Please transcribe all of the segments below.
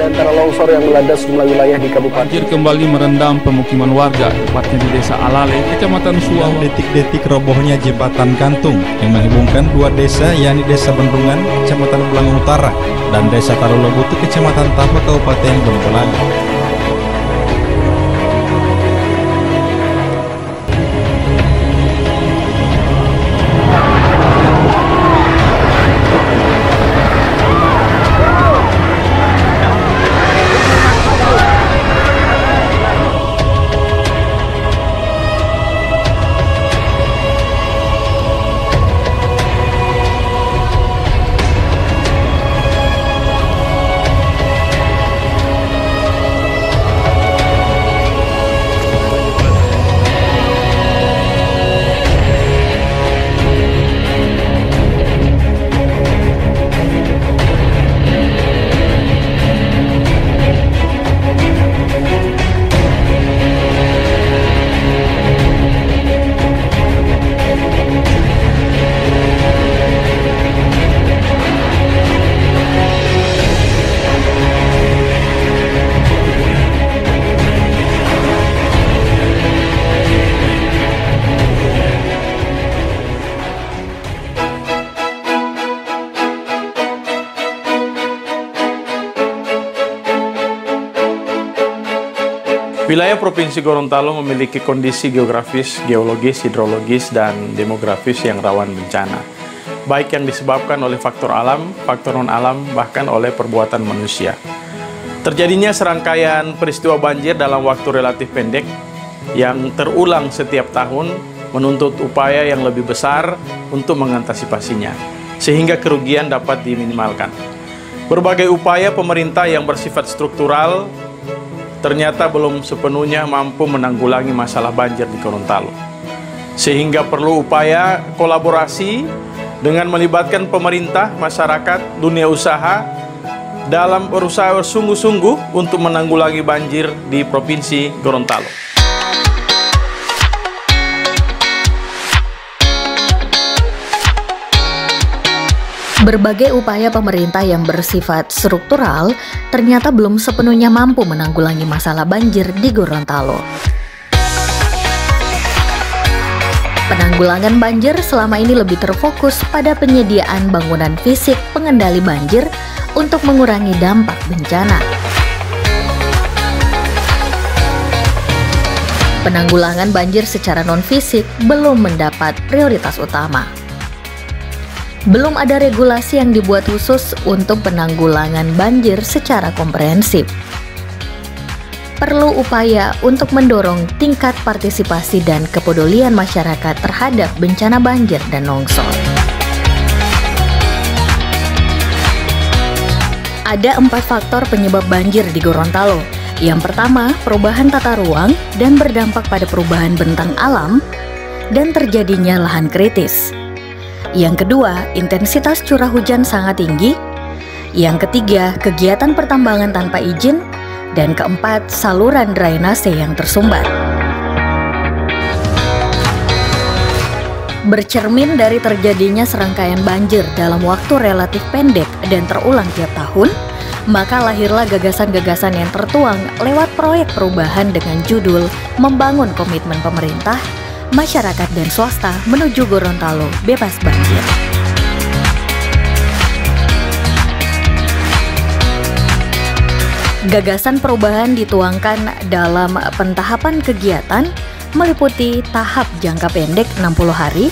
dan tanah longsor yang melanda sejumlah wilayah di kabupaten. Banjir kembali merendam pemukiman warga, tepatnya di Desa Alale, Kecamatan Suau. Detik-detik robohnya jembatan gantung yang menghubungkan dua desa, yakni Desa Bendungan, Kecamatan Belangung Utara, dan Desa Tarulobutu, Kecamatan Tapa, Kabupaten Boyolali. Wilayah Provinsi Gorontalo memiliki kondisi geografis, geologis, hidrologis, dan demografis yang rawan bencana, baik yang disebabkan oleh faktor alam, faktor non-alam, bahkan oleh perbuatan manusia. Terjadinya serangkaian peristiwa banjir dalam waktu relatif pendek yang terulang setiap tahun menuntut upaya yang lebih besar untuk mengantisipasinya, sehingga kerugian dapat diminimalkan. Berbagai upaya pemerintah yang bersifat struktural ternyata belum sepenuhnya mampu menanggulangi masalah banjir di Gorontalo. Sehingga perlu upaya kolaborasi dengan melibatkan pemerintah, masyarakat, dunia usaha dalam berusaha sungguh-sungguh untuk menanggulangi banjir di Provinsi Gorontalo. Berbagai upaya pemerintah yang bersifat struktural ternyata belum sepenuhnya mampu menanggulangi masalah banjir di Gorontalo. Penanggulangan banjir selama ini lebih terfokus pada penyediaan bangunan fisik pengendali banjir untuk mengurangi dampak bencana. Penanggulangan banjir secara non-fisik belum mendapat prioritas utama. Belum ada regulasi yang dibuat khusus untuk penanggulangan banjir secara komprehensif. Perlu upaya untuk mendorong tingkat partisipasi dan kepedulian masyarakat terhadap bencana banjir dan longsor. Ada 4 faktor penyebab banjir di Gorontalo. Yang pertama, perubahan tata ruang dan berdampak pada perubahan bentang alam dan terjadinya lahan kritis. Yang kedua, intensitas curah hujan sangat tinggi. Yang ketiga, kegiatan pertambangan tanpa izin. Dan keempat, saluran drainase yang tersumbat. Bercermin dari terjadinya serangkaian banjir dalam waktu relatif pendek dan terulang tiap tahun, maka lahirlah gagasan-gagasan yang tertuang lewat proyek perubahan dengan judul Membangun Komitmen Pemerintah, Masyarakat dan Swasta menuju Gorontalo bebas banjir. Gagasan perubahan dituangkan dalam pentahapan kegiatan meliputi tahap jangka pendek 60 hari,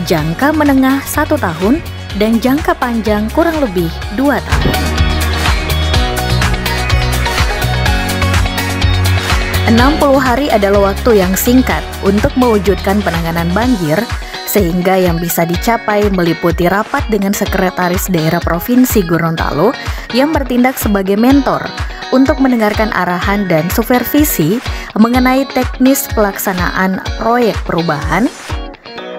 jangka menengah 1 tahun, dan jangka panjang kurang lebih 2 tahun. 60 hari adalah waktu yang singkat untuk mewujudkan penanganan banjir, sehingga yang bisa dicapai meliputi rapat dengan Sekretaris Daerah Provinsi Gorontalo yang bertindak sebagai mentor untuk mendengarkan arahan dan supervisi mengenai teknis pelaksanaan proyek perubahan,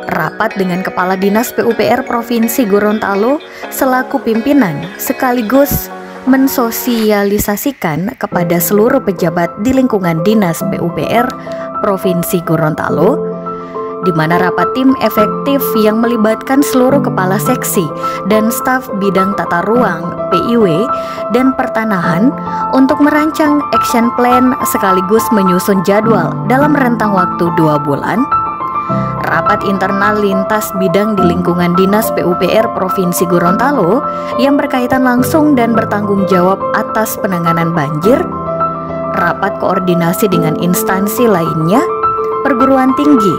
rapat dengan Kepala Dinas PUPR Provinsi Gorontalo selaku pimpinan sekaligus mensosialisasikan kepada seluruh pejabat di lingkungan Dinas PUPR Provinsi Gorontalo, di mana rapat tim efektif yang melibatkan seluruh kepala seksi dan staf bidang tata ruang, PIW, dan pertanahan untuk merancang action plan sekaligus menyusun jadwal dalam rentang waktu 2 bulan. Rapat internal lintas bidang di lingkungan Dinas PUPR Provinsi Gorontalo yang berkaitan langsung dan bertanggung jawab atas penanganan banjir. Rapat koordinasi dengan instansi lainnya, perguruan tinggi,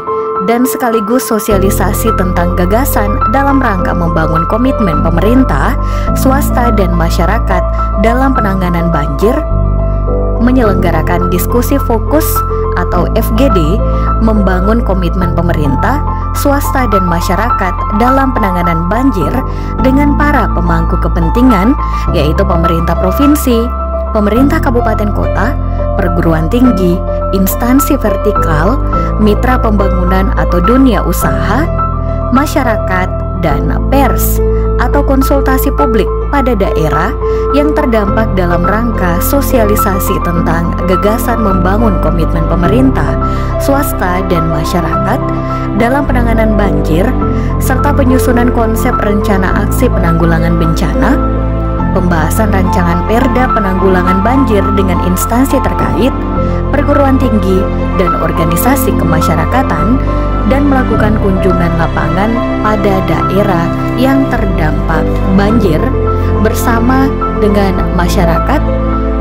dan sekaligus sosialisasi tentang gagasan dalam rangka membangun komitmen pemerintah, swasta, dan masyarakat dalam penanganan banjir. Menyelenggarakan diskusi fokus atau FGD, membangun komitmen pemerintah, swasta, dan masyarakat dalam penanganan banjir dengan para pemangku kepentingan, yaitu pemerintah provinsi, pemerintah kabupaten kota, perguruan tinggi, instansi vertikal, mitra pembangunan atau dunia usaha, masyarakat, dan pers atau konsultasi publik pada daerah yang terdampak dalam rangka sosialisasi tentang gagasan membangun komitmen pemerintah, swasta, dan masyarakat dalam penanganan banjir, serta penyusunan konsep rencana aksi penanggulangan bencana, pembahasan rancangan perda penanggulangan banjir dengan instansi terkait, perguruan tinggi, dan organisasi kemasyarakatan, dan melakukan kunjungan lapangan pada daerah yang terdampak banjir bersama dengan masyarakat,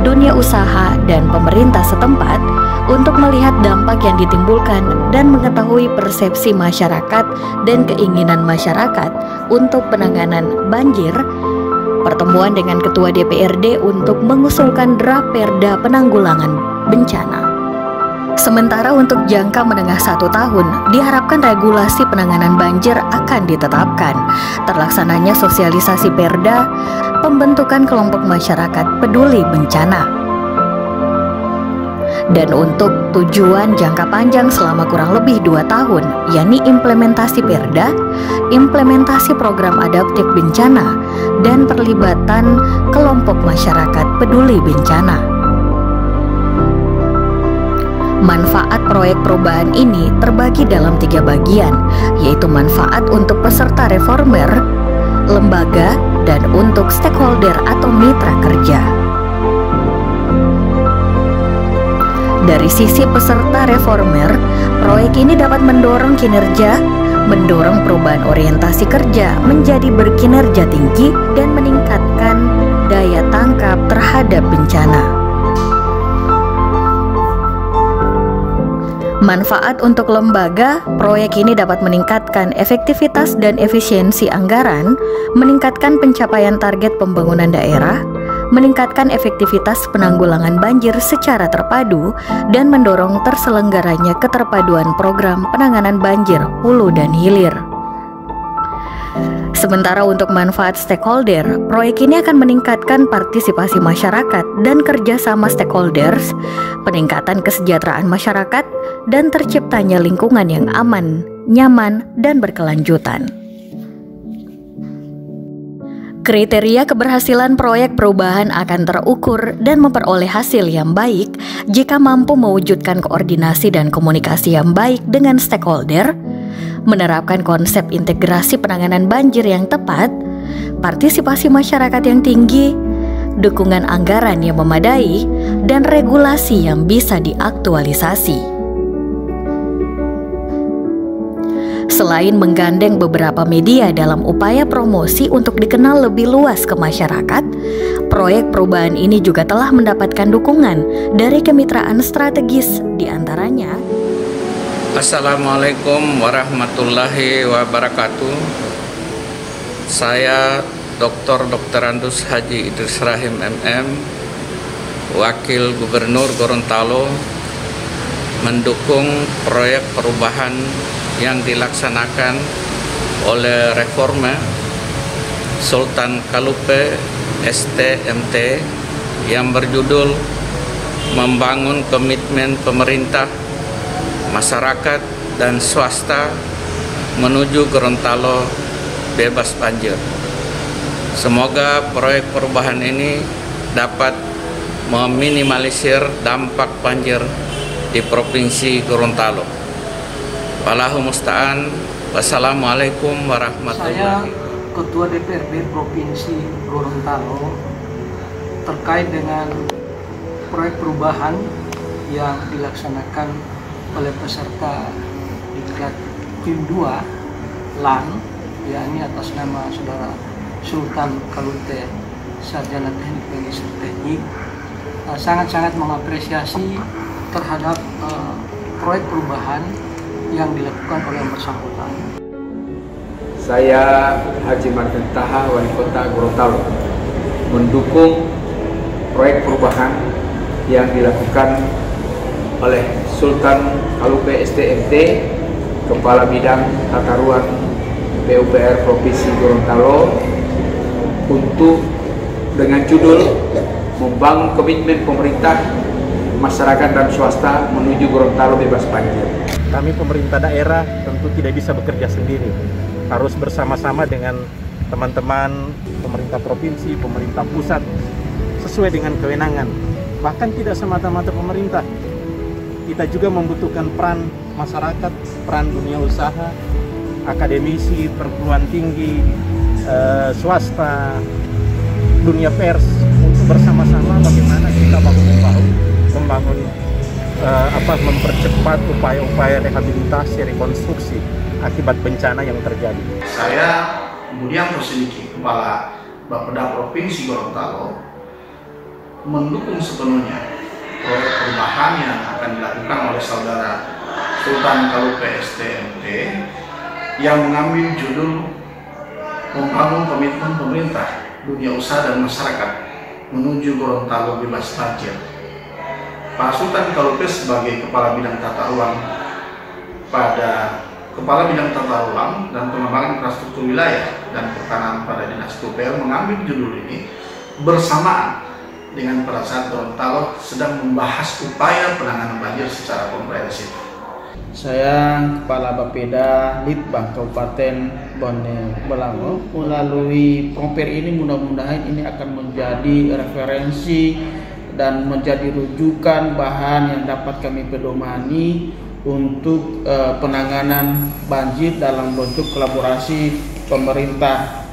dunia usaha, dan pemerintah setempat untuk melihat dampak yang ditimbulkan dan mengetahui persepsi masyarakat dan keinginan masyarakat untuk penanganan banjir. Pertemuan dengan Ketua DPRD untuk mengusulkan draft perda penanggulangan bencana. Sementara untuk jangka menengah 1 tahun, diharapkan regulasi penanganan banjir akan ditetapkan, terlaksananya sosialisasi perda, pembentukan kelompok masyarakat peduli bencana. Dan untuk tujuan jangka panjang selama kurang lebih 2 tahun, yakni implementasi perda, implementasi program adaptif bencana, dan perlibatan kelompok masyarakat peduli bencana. Manfaat proyek perubahan ini terbagi dalam 3 bagian, yaitu manfaat untuk peserta reformer, lembaga, dan untuk stakeholder atau mitra kerja. Dari sisi peserta reformer, proyek ini dapat mendorong kinerja, mendorong perubahan orientasi kerja menjadi berkinerja tinggi, dan meningkatkan daya tangkap terhadap bencana. Manfaat untuk lembaga, proyek ini dapat meningkatkan efektivitas dan efisiensi anggaran, meningkatkan pencapaian target pembangunan daerah, meningkatkan efektivitas penanggulangan banjir secara terpadu, dan mendorong terselenggaranya keterpaduan program penanganan banjir hulu dan hilir. Sementara untuk manfaat stakeholder, proyek ini akan meningkatkan partisipasi masyarakat dan kerjasama stakeholders, peningkatan kesejahteraan masyarakat, dan terciptanya lingkungan yang aman, nyaman, dan berkelanjutan. Kriteria keberhasilan proyek perubahan akan terukur dan memperoleh hasil yang baik jika mampu mewujudkan koordinasi dan komunikasi yang baik dengan stakeholder, menerapkan konsep integrasi penanganan banjir yang tepat, partisipasi masyarakat yang tinggi, dukungan anggaran yang memadai, dan regulasi yang bisa diaktualisasi. Selain menggandeng beberapa media dalam upaya promosi untuk dikenal lebih luas ke masyarakat, proyek perubahan ini juga telah mendapatkan dukungan dari kemitraan strategis, diantaranya. Assalamualaikum warahmatullahi wabarakatuh. Saya Dr. Andus Haji Idris Rahim MM, Wakil Gubernur Gorontalo, mendukung proyek perubahan yang dilaksanakan oleh Reforma Sultan Kalupe STMT yang berjudul Membangun Komitmen Pemerintah, Masyarakat, dan Swasta menuju Gorontalo bebas banjir. Semoga proyek perubahan ini dapat meminimalisir dampak banjir di Provinsi Gorontalo. Wallahu musta'an. Wassalamualaikum warahmatullahi wabarakatuh. Saya Ketua DPRD Provinsi Gorontalo terkait dengan proyek perubahan yang dilaksanakan oleh peserta Diklat Tim 2 LAN, yakni atas nama Saudara Sultan Kalute, Sarjana Teknik Magister Teknik, sangat-sangat mengapresiasi terhadap proyek perubahan yang dilakukan oleh yang bersangkutan. Saya Haji Martin Taha, Wali Kota Gorontalo, mendukung proyek perubahan yang dilakukan oleh Sultan Kalupe STMT, Kepala Bidang Tata Ruang PUPR Provinsi Gorontalo, untuk dengan judul membangun komitmen pemerintah, masyarakat dan swasta menuju Gorontalo bebas banjir. Kami pemerintah daerah tentu tidak bisa bekerja sendiri, harus bersama-sama dengan teman-teman pemerintah provinsi, pemerintah pusat, sesuai dengan kewenangan. Bahkan tidak semata-mata pemerintah, kita juga membutuhkan peran masyarakat, peran dunia usaha, akademisi, perguruan tinggi, swasta, dunia pers, untuk bersama-sama bagaimana kita bahu-membahu membangun mempercepat upaya-upaya rehabilitasi, rekonstruksi akibat bencana yang terjadi. Saya kemudian Rosidiki, Kepala Bapeda Provinsi Gorontalo, mendukung sepenuhnya proyek perubahan yang akan dilakukan oleh Saudara Sultan Kalupe STMT yang mengambil judul membangun komitmen pemerintah, dunia usaha dan masyarakat menuju Gorontalo bebas banjir. Pak Sultan Kalupe sebagai Kepala Bidang Tata Ruang Kepala Bidang Tata Ruang dan Pengembangan Infrastruktur Wilayah dan Pertanahan pada Dinas PUPR mengambil judul ini bersamaan dengan pada saat Gorontalo sedang membahas upaya penanganan banjir secara komprehensif. Saya Kepala Bapeda Litbang Kabupaten Bone Bolango, melalui Proper ini mudah-mudahan ini akan menjadi referensi dan menjadi rujukan bahan yang dapat kami pedomani untuk penanganan banjir dalam bentuk kolaborasi pemerintah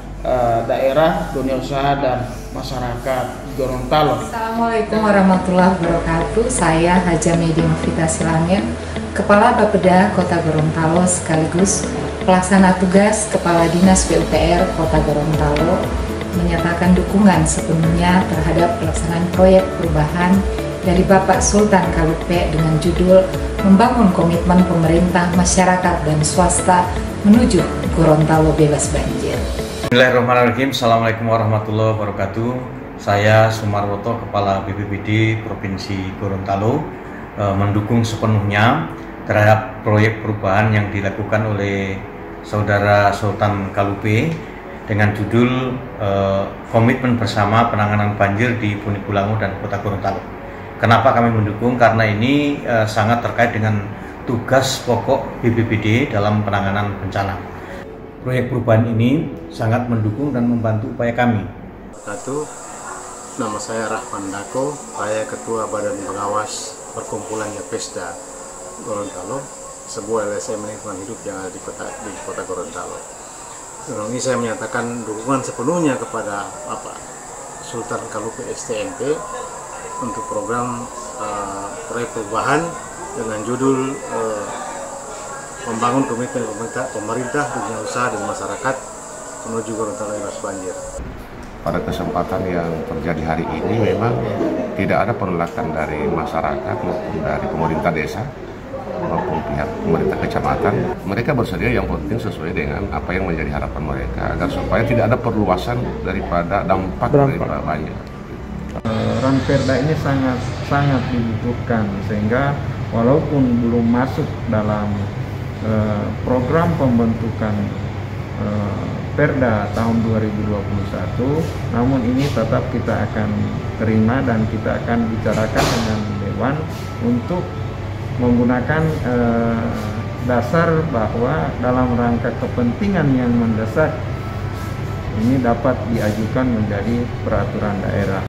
daerah, dunia usaha dan masyarakat Gorontalo. Assalamualaikum warahmatullahi wabarakatuh. Saya Haja Medi Mufita Silamin, Kepala Bapeda Kota Gorontalo sekaligus Pelaksana Tugas Kepala Dinas PUPR Kota Gorontalo, menyatakan dukungan sepenuhnya terhadap pelaksanaan proyek perubahan dari Bapak Sultan Kalupe dengan judul membangun komitmen pemerintah, masyarakat dan swasta menuju Gorontalo bebas banjir. Bismillahirrahmanirrahim. Assalamualaikum warahmatullahi wabarakatuh. Saya Sumarwoto, Kepala BPBD Provinsi Gorontalo, mendukung sepenuhnya terhadap proyek perubahan yang dilakukan oleh Saudara Sultan Kalupe dengan judul komitmen bersama penanganan banjir di Punik-Bulango dan Kota Gorontalo. Kenapa kami mendukung? Karena ini sangat terkait dengan tugas pokok BPBD dalam penanganan bencana. Proyek perubahan ini sangat mendukung dan membantu upaya kami. Nama saya Rahman Dako, saya Ketua Badan Pengawas Perkumpulan Yapesda Gorontalo, sebuah LSM lingkungan hidup yang ada di Kota Gorontalo. Ini saya menyatakan dukungan sepenuhnya kepada Bapak Sultan Kalupe STMT untuk program proyek perubahan dengan judul membangun komitmen pemerintah, dunia usaha dan masyarakat menuju Gorontalo bebas banjir. Pada kesempatan yang terjadi hari ini memang tidak ada penolakan dari masyarakat maupun dari pemerintah desa maupun pihak pemerintah kecamatan. Mereka bersedia, yang penting sesuai dengan apa yang menjadi harapan mereka, agar supaya tidak ada perluasan daripada dampak dari banjir. Ranperda ini sangat dibutuhkan, sehingga walaupun belum masuk dalam program pembentukan Perda tahun 2021, namun ini tetap kita akan terima dan kita akan bicarakan dengan Dewan untuk menggunakan dasar bahwa dalam rangka kepentingan yang mendesak ini dapat diajukan menjadi peraturan daerah.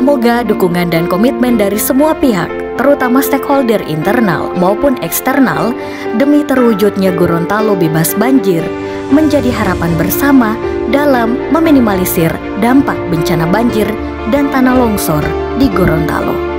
Semoga dukungan dan komitmen dari semua pihak, terutama stakeholder internal maupun eksternal, demi terwujudnya Gorontalo bebas banjir, menjadi harapan bersama dalam meminimalisir dampak bencana banjir dan tanah longsor di Gorontalo.